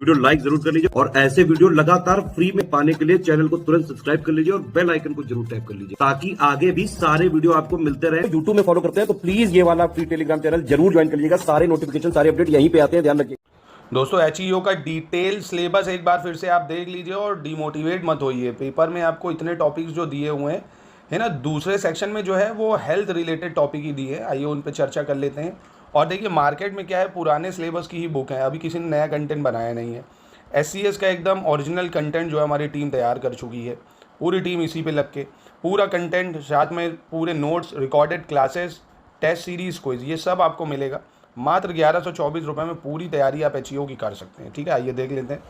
Video like जरूर कर लीजिए और ऐसे वीडियो लगातार फ्री में पाने के लिए चैनल को तुरंत सब्सक्राइब कर लीजिए और बेल आइकन को जरूर टैप कर लीजिए ताकि आगे भी सारे वीडियो आपको मिलते रहे। यूट्यूब में फॉलो करते हैं तो प्लीज ये वाला फ्री टेलीग्राम चैनल जरूर ज्वाइन कर लीजिएगा। सारे नोटिफिकेशन सारे अपडेट यहीं पे आते हैं, ध्यान रखिए। दोस्तों HEO का डिटेल सिलेबस एक बार फिर से आप देख लीजिए और डिमोटिवेट मत होइए। पेपर में आपको इतने टॉपिक्स जो दिए हुए हैं है ना, दूसरे सेक्शन में जो है वो हेल्थ रिलेटेड टॉपिक ही दिए हैं। आइए उन पर चर्चा कर लेते हैं। और देखिए मार्केट में क्या है, पुराने सिलेबस की ही बुक है, अभी किसी ने नया कंटेंट बनाया नहीं है। SCS का एकदम ओरिजिनल कंटेंट जो है हमारी टीम तैयार कर चुकी है, पूरी टीम इसी पे लग के पूरा कंटेंट, साथ में पूरे notes, recorded classes, test series, quiz, ये सब आपको मिलेगा। मात्र 1124 रुपये में पूरी तैयारी आप HEO की कर सकते हैं। ठीक है, आइए देख लेते हैं।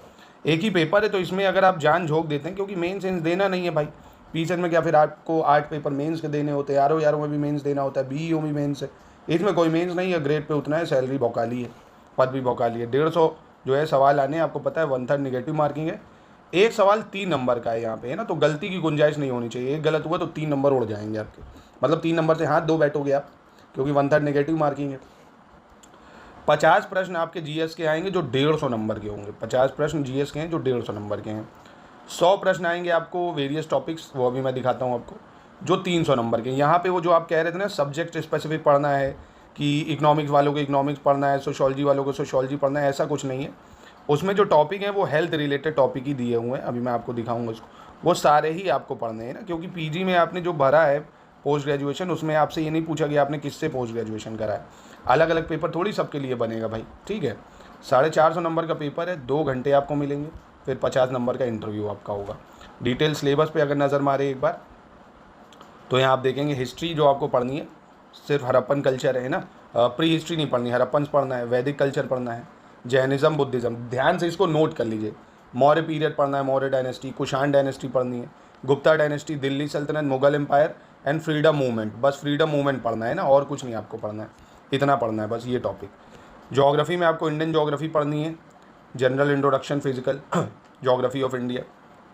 एक ही पेपर है तो इसमें अगर आप जान झोंक देते हैं, क्योंकि मेन सेंस देना नहीं है भाई, पीछे में क्या फिर आपको 8 पेपर मेंस के देने होते हैं, यारों में भी मेंस देना होता है, BEO में मेंस है, इसमें कोई मेंस नहीं है। ग्रेड पे उतना है, सैलरी भौकाली है, पद भी भौकाली है। 150 जो है सवाल आने, आपको पता है 1/3 नेगेटिव मार्किंग है। एक सवाल 3 नंबर का है यहाँ पे, है ना, तो गलती की गुंजाइश नहीं होनी चाहिए। एक गलत हुआ तो 3 नंबर उड़ जाएंगे आपके, मतलब 3 नंबर से हाथ 2 बैठोगे आप, क्योंकि 1/3 नेगेटिव मार्किंग है। 50 प्रश्न आपके GS के आएंगे जो 150 नंबर के होंगे। 50 प्रश्न GS के हैं जो 150 नंबर के हैं। 100 प्रश्न आएंगे आपको वेरियस टॉपिक्स, वो अभी मैं दिखाता हूँ आपको, जो 300 नंबर के। यहाँ पे वो जो आप कह रहे थे ना, सब्जेक्ट स्पेसिफिक पढ़ना है कि इकोनॉमिक्स वालों को इकोनॉमिक्स पढ़ना है, सोशोलॉजी वालों को सोशोलॉजी पढ़ना है, ऐसा कुछ नहीं है। उसमें जो टॉपिक हैं वो हेल्थ रिलेटेड टॉपिक ही दिए हुए हैं। अभी मैं आपको दिखाऊंगा उसको, वो सारे ही आपको पढ़ने हैं ना, क्योंकि PG में आपने जो भरा है पोस्ट ग्रेजुएशन, उसमें आपसे ये नहीं पूछा कि आपने किससे पोस्ट ग्रेजुएशन करा है। अलग अलग पेपर थोड़ी सबके लिए बनेगा भाई, ठीक है। 450 नंबर का पेपर है, 2 घंटे आपको मिलेंगे, फिर 50 नंबर का इंटरव्यू आपका होगा। डिटेल सिलेबस पे अगर नज़र मारे एक बार तो यहाँ आप देखेंगे हिस्ट्री जो आपको पढ़नी है, सिर्फ हड़प्पन कल्चर है ना, प्री हिस्ट्री नहीं पढ़नी, हड़प्पन पढ़ना है, वैदिक कल्चर पढ़ना है, जैनिज़्म, बुद्धिज़्म, ध्यान से इसको नोट कर लीजिए। मौर्य पीरियड पढ़ना है, मौर्य डायनेस्टी, कुषाण डायनेस्टी पढ़नी है, गुप्ता डायनेस्टी, दिल्ली सल्तनत, Mughal empire and freedom movement. बस फ्रीडम मूवमेंट पढ़ना है ना, और कुछ नहीं आपको पढ़ना है, इतना पढ़ना है बस, ये टॉपिक। ज्योग्राफी में आपको इंडियन ज्योग्राफी पढ़नी है, general introduction, physical geography of India,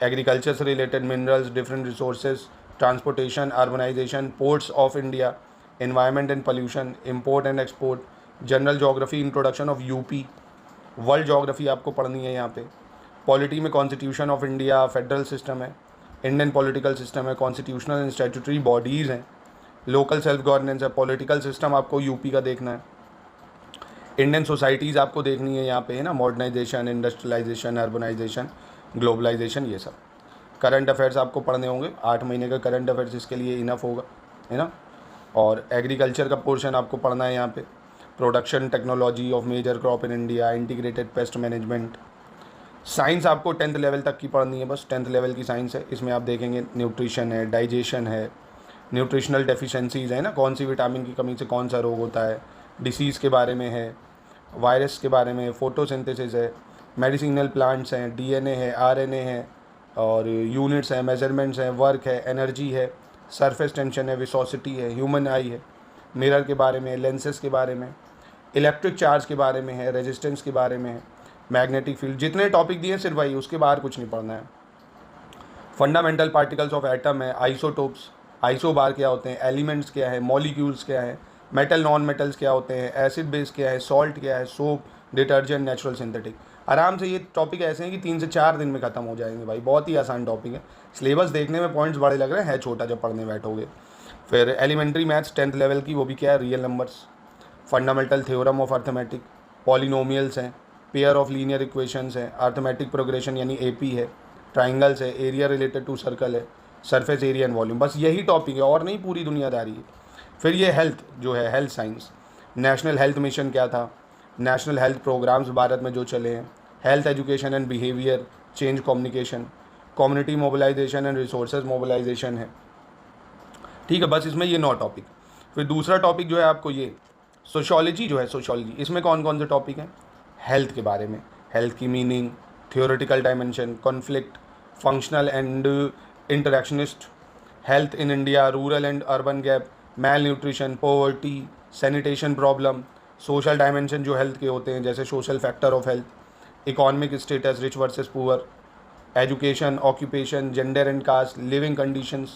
agriculture से related, minerals, different resources, transportation, urbanisation, ports of India, environment and pollution, import and export, general geography, introduction of UP, world geography आपको पढ़नी है यहाँ पे। Polity में constitution of India, federal system है, Indian political system है, constitutional and statutory bodies हैं, local self governance है, पॉलिटिकल सिस्टम आपको UP का देखना है, इंडियन सोसाइटीज़ आपको देखनी है यहाँ पे, है ना, मॉडर्नाइजेशन, इंडस्ट्रियलाइजेशन, अर्बनाइजेशन, ग्लोबलाइजेशन, ये सब। करंट अफेयर्स आपको पढ़ने होंगे, 8 महीने का करंट अफेयर्स इसके लिए इनफ होगा, है ना। और एग्रीकल्चर का पोर्शन आपको पढ़ना है यहाँ पे, production technology of major crop in India, integrated pest management. Science आपको 10th लेवल तक की पढ़नी है, बस 10th लेवल की साइंस है। इसमें आप देखेंगे न्यूट्रिशन है, डाइजेशन है, न्यूट्रिशनल डेफिशिएंसीज है ना, कौन सी विटामिन की कमी से कौन सा रोग होता है, डिसीज़ के बारे में है, वायरस के बारे में, फोटोसिंथेसिस है, मेडिसिनल प्लांट्स हैं, DNA है, RNA है, और यूनिट्स हैं, मेजरमेंट्स हैं, वर्क है, एनर्जी है, सरफेस टेंशन है, विसोसिटी है, ह्यूमन आई है, मिरर के बारे में, लेंसेज के बारे में, इलेक्ट्रिक चार्ज के बारे में है, रेजिस्टेंस के बारे में है, मैग्नेटिक फील्ड। जितने टॉपिक दिए सिर्फ वही, उसके बाहर कुछ नहीं पढ़ना है। फंडामेंटल पार्टिकल्स ऑफ एटम है, आइसोटोप्स, आइसोबार क्या होते हैं, एलिमेंट्स क्या है, मॉलिक्यूल्स क्या है, मेटल नॉन मेटल्स क्या होते हैं, एसिड बेस क्या है, सॉल्ट क्या है, सोप, डिटर्जेंट, नेचुरल सिंथेटिक। आराम से ये टॉपिक ऐसे हैं कि 3 से 4 दिन में ख़त्म हो जाएंगे भाई, बहुत ही आसान टॉपिक है। सिलेबस देखने में पॉइंट्स बड़े लग रहे हैं, है छोटा जब पढ़ने बैठोगे। फिर एलिमेंट्री मैथ्स 10th लेवल की, वो भी क्या है, real numbers, fundamental theorem of arithmetic, polynomials हैं, पेयर ऑफ लीनियर इक्वेशंस हैं, अर्थमेटिक प्रोग्रेशन यानी AP है, ट्राइंगल्स है, एरिया रिलेटेड टू सर्कल है, सरफेस एरिया एंड वॉल्यूम, बस यही टॉपिक है और नहीं पूरी दुनियादारी है। फिर ये हेल्थ जो है, health science, national health mission क्या था, नेशनल हेल्थ प्रोग्राम्स भारत में जो चले हैं, health education and behaviour change communication, community mobilisation and resources mobilisation है, ठीक है। बस इसमें ये 9 टॉपिक। फिर दूसरा टॉपिक जो है आपको ये सोशोलॉजी जो है, सोशोलॉजी, इसमें कौन कौन से टॉपिक हैं, हेल्थ के बारे में, हेल्थ की meaning, theoretical dimension, conflict, functional and interactionist, health in India, rural and urban gap, malnutrition, poverty, sanitation problem, social dimension जो हेल्थ के होते हैं, जैसे social factor of health, economic status, rich versus poor, education, occupation, gender and caste, living conditions,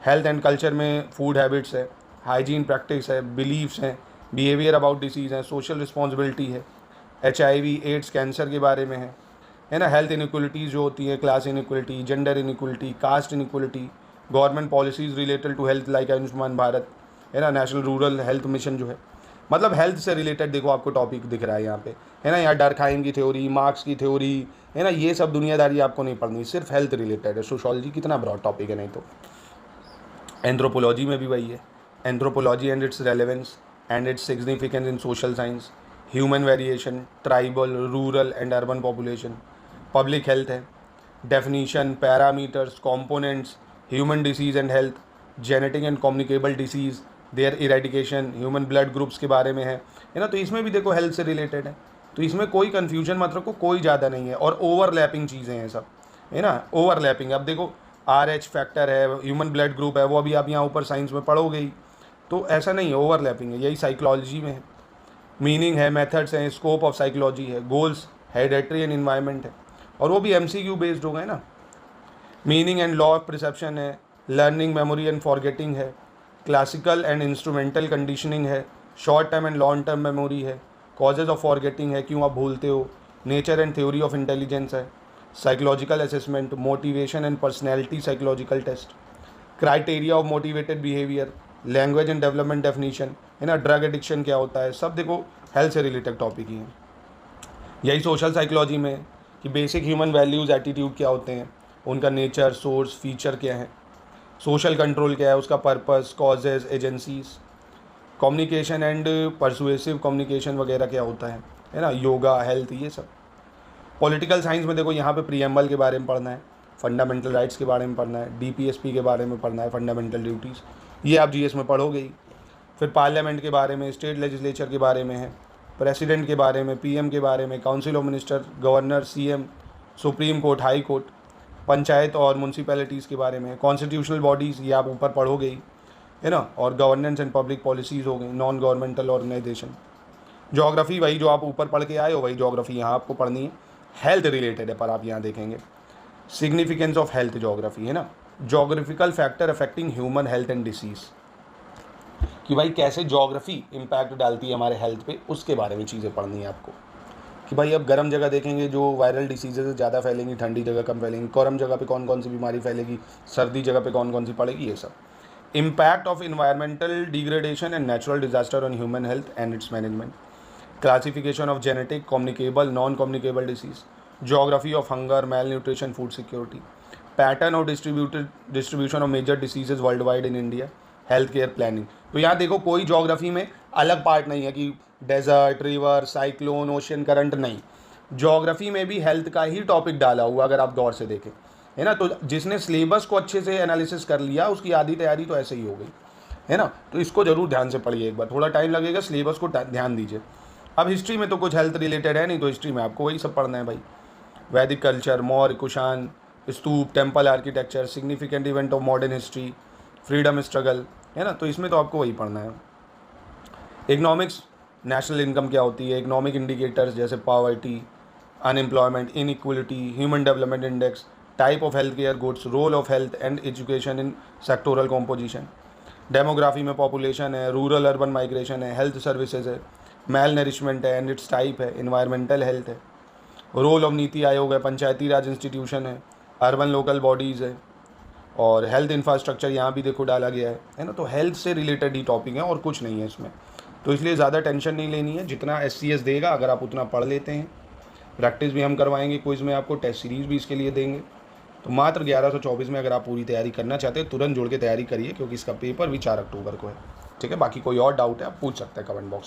health and culture में food habits है, hygiene practice है, beliefs हैं, behaviour about disease है, सोशल रिस्पॉन्सिबिलिटी है, HIV एड्स कैंसर के बारे में है ना। हेल्थ इनइक्वलिटीज़ जो होती है, class inequality, gender inequality, caste inequality, government policies related to health like Ayushman Bharat, है ना, नेशनल रूरल हेल्थ मिशन जो है, मतलब हेल्थ से रिलेटेड देखो आपको टॉपिक दिख रहा है यहाँ पे, है ना। यहाँ डरखाइम की थ्योरी, मार्क्स की थ्योरी, है ना, ये सब दुनियादारी आपको नहीं पढ़नी, सिर्फ हेल्थ रिलेटेड है। सोशोलॉजी कितना ब्रॉड टॉपिक है, नहीं तो एंथ्रोपोलॉजी में भी वही है, anthropology and its relevance and its significance in social science, human variation, tribal, rural and urban population, public health है, definition, parameters, components, human disease and health, genetic and communicable disease, their eradication, human blood groups के बारे में है ना। तो इसमें भी देखो हेल्थ से रिलेटेड है, तो इसमें कोई कन्फ्यूजन मत रखो, कोई ज़्यादा नहीं है, और ओवरलैपिंग चीज़ें हैं सब, है ना, ओवरलैपिंग। अब देखो RH फैक्टर है, ह्यूमन ब्लड ग्रुप है, वो अभी आप यहाँ ऊपर साइंस में पढ़ोगे ही, तो ऐसा नहीं है, ओवरलैपिंग है। यही साइकोलॉजी में है, मीनिंग है, मेथड्स हैं, स्कोप ऑफ साइकोलॉजी है, गोल्स, हेरिडिटरी एंड इन्वायरमेंट है, और वो भी MCQ बेस्ड हो गए ना। Meaning and law of perception है, लर्निंग, मेमोरी एंड फॉरगेटिंग है, क्लासिकल एंड इंस्ट्रूमेंटल कंडीशनिंग है, short term and long term memory है, कॉजेज ऑफ फॉरगेटिंग है, क्यों आप भूलते हो, nature and theory of intelligence है, psychological assessment, motivation and personality psychological test, criteria of motivated behaviour, language and development definition, है ना, ड्रग एडिक्शन क्या होता है, सब देखो हेल्थ से रिलेटेड टॉपिक ही है। यही सोशल साइकोलॉजी में है कि बेसिक ह्यूमन वैल्यूज़, एटीट्यूड क्या होते हैं, उनका नेचर, सोर्स, फीचर क्या है, सोशल कंट्रोल क्या है, उसका purpose, causes, agencies, communication and persuasive communication वगैरह क्या होता है ना, योगा, हेल्थ, ये सब। पॉलिटिकल साइंस में देखो यहाँ पे प्रीएम्बल के बारे में पढ़ना है, फंडामेंटल राइट्स के बारे में पढ़ना है, DPSP के बारे में पढ़ना है, फंडामेंटल ड्यूटीज़, ये आप GS में पढ़ोगे ही। फिर पार्लियामेंट के बारे में, स्टेट लेजिस्लेचर के बारे में है, प्रेसिडेंट के बारे में, PM के बारे में, council of minister, governor, CM, supreme court, high court, panchayat और म्यूनसिपैलिटीज़ के बारे में, कॉन्स्टिट्यूशनल बॉडीज़, ये आप ऊपर पढ़ोगे ही, है ना, और गवर्नेंस एंड पब्लिक पॉलिसीज़ हो गई, नॉन गवर्नमेंटल ऑर्गेनाइजेशन। ज्योग्राफी वही जो आप ऊपर पढ़ के आए हो, वही ज्योग्राफी यहाँ आपको पढ़नी है, हेल्थ रिलेटेड है, पर आप यहाँ देखेंगे सिग्निफिकेंस ऑफ हेल्थ ज्योग्राफी, है ना, geographical factor affecting human health and disease, कि भाई कैसे ज्योग्राफी इम्पैक्ट डालती है हमारे हेल्थ पे, उसके बारे में चीज़ें पढ़नी है आपको। कि भाई अब गर्म जगह देखेंगे जो वायरल डिसीजेज ज़्यादा फैलेंगी, ठंडी जगह कम फैलेंगी, गर्म जगह पे कौन कौन सी बीमारी फैलेगी, सर्दी जगह पे कौन कौन सी पड़ेगी, ये सब। Impact of environmental degradation and natural disaster on human health and its management, classification of genetic, communicable, non communicable disease, geography of hunger, malnutrition, food security, pattern of distribution of major diseases worldwide in India, health care planning. तो यहाँ देखो कोई geography में अलग part नहीं है कि desert, river, cyclone, ocean current, नहीं, ज्योग्राफी में भी हेल्थ का ही टॉपिक डाला हुआ, अगर आप गौर से देखें, है ना। तो जिसने सिलेबस को अच्छे से एनालिसिस कर लिया, उसकी आधी तैयारी तो ऐसे ही हो गई, है ना। तो इसको जरूर ध्यान से पढ़िए, एक बार थोड़ा टाइम लगेगा, सिलेबस को ध्यान दीजिए। अब हिस्ट्री में तो कुछ हेल्थ रिलेटेड है नहीं, तो हिस्ट्री में आपको वही सब पढ़ना है भाई, वैदिक culture, Maurya, Kushan, stupa, temple architecture, significant event of modern history, freedom struggle, है ना। तो इसमें तो आपको वही पढ़ना है। इकोनॉमिक्स, नेशनल इनकम क्या होती है, इकोनॉमिक इंडिकेटर्स जैसे poverty, unemployment, inequality, human development index, type of health care goods, role of health and education in sectoral composition, demography में पॉपुलेशन है, रूरल अर्बन माइग्रेशन है, हेल्थ सर्विसेज है, malnourishment है and its type है, environmental health है, role of NITI Aayog है, Panchayati Raj institution है, urban local bodies है, और हेल्थ इंफ्रास्ट्रक्चर यहाँ भी देखो डाला गया है ना। तो हेल्थ से रिलेटेड ही टॉपिक है और कुछ नहीं है इसमें, तो इसलिए ज़्यादा टेंशन नहीं लेनी है। जितना SCS देगा अगर आप उतना पढ़ लेते हैं, प्रैक्टिस भी हम करवाएंगे, क्विज़ में आपको टेस्ट सीरीज़ भी इसके लिए देंगे, तो मात्र 1124 में अगर आप पूरी तैयारी करना चाहते हैं, तुरंत जुड़ के तैयारी करिए, क्योंकि इसका पेपर भी 4 अक्टूबर को है, ठीक है। बाकी कोई और डाउट है आप पूछ सकते हैं कमेंट बॉक्स में।